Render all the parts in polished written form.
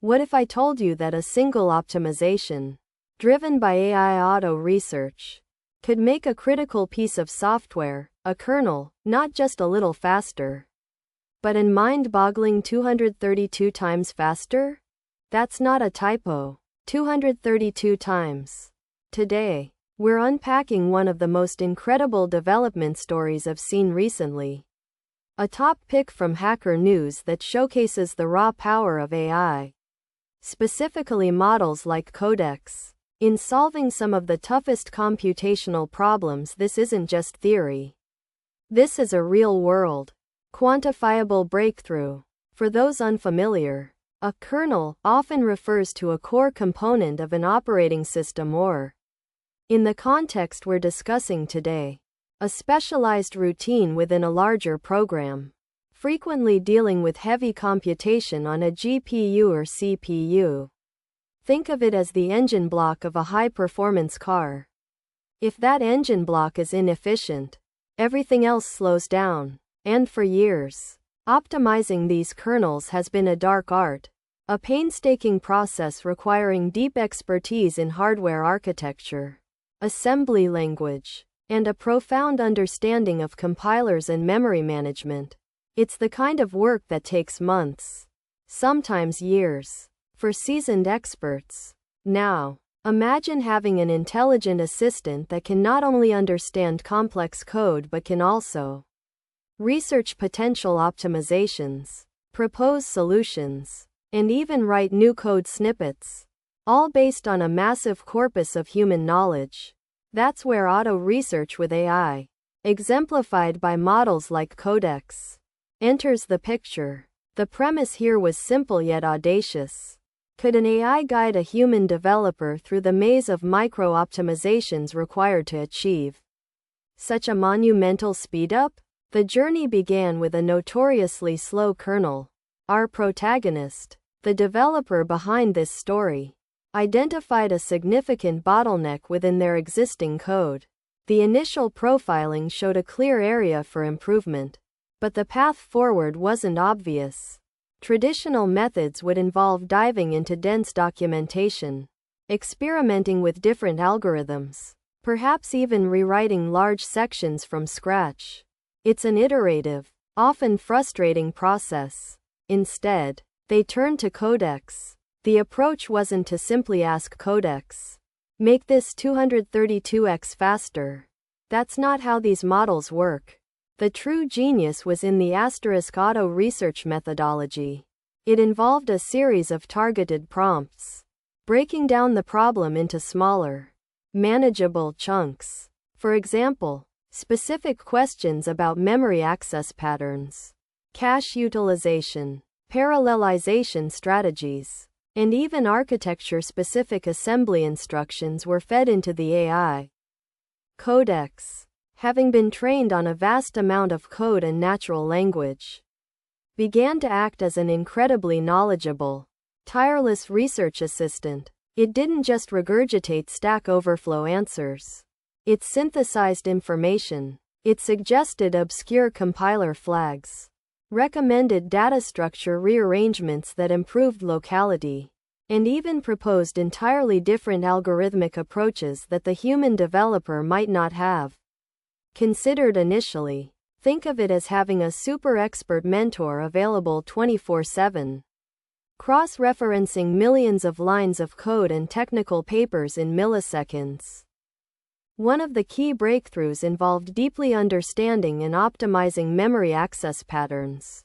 What if I told you that a single optimization, driven by AI auto research, could make a critical piece of software, a kernel, not just a little faster, but an mind-boggling 232 times faster? That's not a typo. 232 times. Today, we're unpacking one of the most incredible development stories I've seen recently. A top pick from Hacker News that showcases the raw power of AI, specifically models like Codex, in solving some of the toughest computational problems. This isn't just theory. This is a real-world, quantifiable breakthrough. For those unfamiliar, a kernel often refers to a core component of an operating system or, in the context we're discussing today, a specialized routine within a larger program, frequently dealing with heavy computation on a GPU or CPU. Think of it as the engine block of a high-performance car. If that engine block is inefficient, everything else slows down. And for years, optimizing these kernels has been a dark art, a painstaking process requiring deep expertise in hardware architecture, assembly language, and a profound understanding of compilers and memory management. It's the kind of work that takes months, sometimes years, for seasoned experts. Now, imagine having an intelligent assistant that can not only understand complex code but can also research potential optimizations, propose solutions, and even write new code snippets, all based on a massive corpus of human knowledge. That's where auto research with AI, exemplified by models like Codex, enters the picture. The premise here was simple yet audacious. Could an AI guide a human developer through the maze of micro-optimizations required to achieve such a monumental speedup? The journey began with a notoriously slow kernel. Our protagonist, the developer behind this story, identified a significant bottleneck within their existing code. The initial profiling showed a clear area for improvement, but the path forward wasn't obvious. Traditional methods would involve diving into dense documentation, experimenting with different algorithms, perhaps even rewriting large sections from scratch. It's an iterative, often frustrating process. Instead, they turned to Codex. The approach wasn't to simply ask Codex, "Make this 232x faster." That's not how these models work. The true genius was in the auto research methodology. It involved a series of targeted prompts, breaking down the problem into smaller, manageable chunks. For example, specific questions about memory access patterns, cache utilization, parallelization strategies, and even architecture-specific assembly instructions were fed into the AI. Codex, having been trained on a vast amount of code and natural language, began to act as an incredibly knowledgeable, tireless research assistant. It didn't just regurgitate Stack Overflow answers. It synthesized information. It suggested obscure compiler flags, recommended data structure rearrangements that improved locality, and even proposed entirely different algorithmic approaches that the human developer might not have considered initially. Think of it as having a super expert mentor available 24/7, cross-referencing millions of lines of code and technical papers in milliseconds. One of the key breakthroughs involved deeply understanding and optimizing memory access patterns.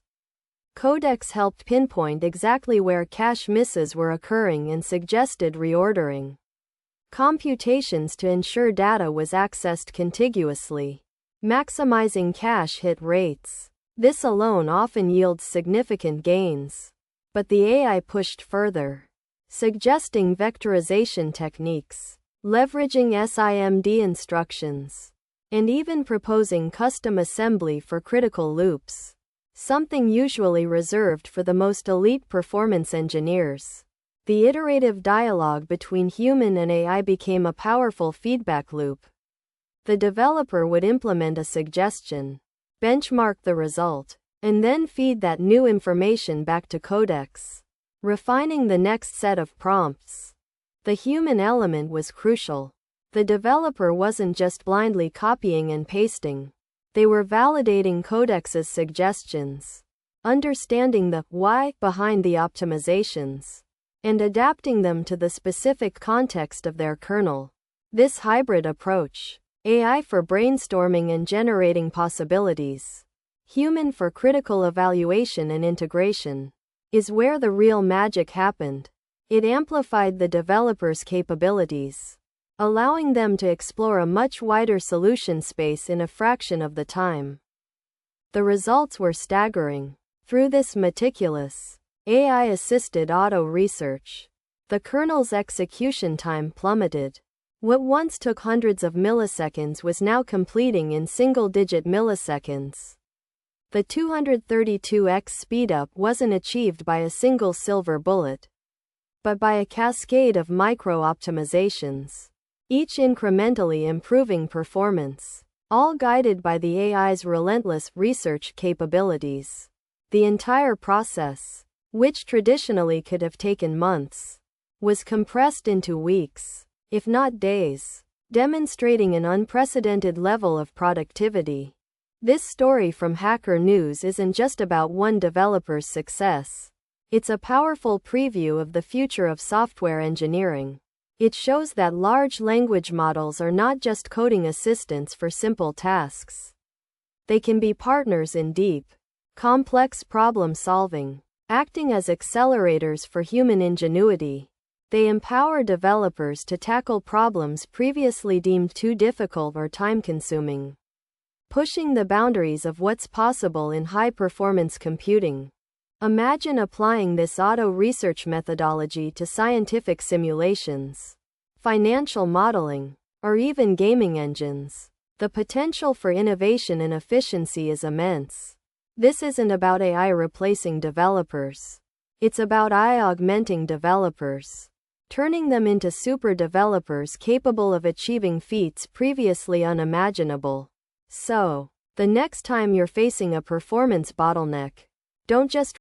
Codex helped pinpoint exactly where cache misses were occurring and suggested reordering computations to ensure data was accessed contiguously, maximizing cache hit rates. This alone often yields significant gains. But the AI pushed further, suggesting vectorization techniques, leveraging SIMD instructions, and even proposing custom assembly for critical loops, something usually reserved for the most elite performance engineers. The iterative dialogue between human and AI became a powerful feedback loop. The developer would implement a suggestion, benchmark the result, and then feed that new information back to Codex. refining the next set of prompts. The human element was crucial. The developer wasn't just blindly copying and pasting. They were validating Codex's suggestions, understanding the why behind the optimizations, and adapting them to the specific context of their kernel. This hybrid approach, AI for brainstorming and generating possibilities, human for critical evaluation and integration, is where the real magic happened. It amplified the developer's capabilities, allowing them to explore a much wider solution space in a fraction of the time. The results were staggering. Through this meticulous, AI-assisted auto-research, the kernel's execution time plummeted. What once took hundreds of milliseconds was now completing in single-digit milliseconds. The 232x speedup wasn't achieved by a single silver bullet, but by a cascade of micro-optimizations, each incrementally improving performance, all guided by the AI's relentless research capabilities. The entire process, which traditionally could have taken months, was compressed into weeks, if not days, demonstrating an unprecedented level of productivity. This story from Hacker News isn't just about one developer's success. It's a powerful preview of the future of software engineering. It shows that large language models are not just coding assistants for simple tasks. They can be partners in deep, complex problem solving, acting as accelerators for human ingenuity. They empower developers to tackle problems previously deemed too difficult or time-consuming, pushing the boundaries of what's possible in high-performance computing. Imagine applying this auto-research methodology to scientific simulations, financial modeling, or even gaming engines. The potential for innovation and efficiency is immense. This isn't about AI replacing developers. It's about AI augmenting developers, turning them into super developers capable of achieving feats previously unimaginable. So, the next time you're facing a performance bottleneck, don't just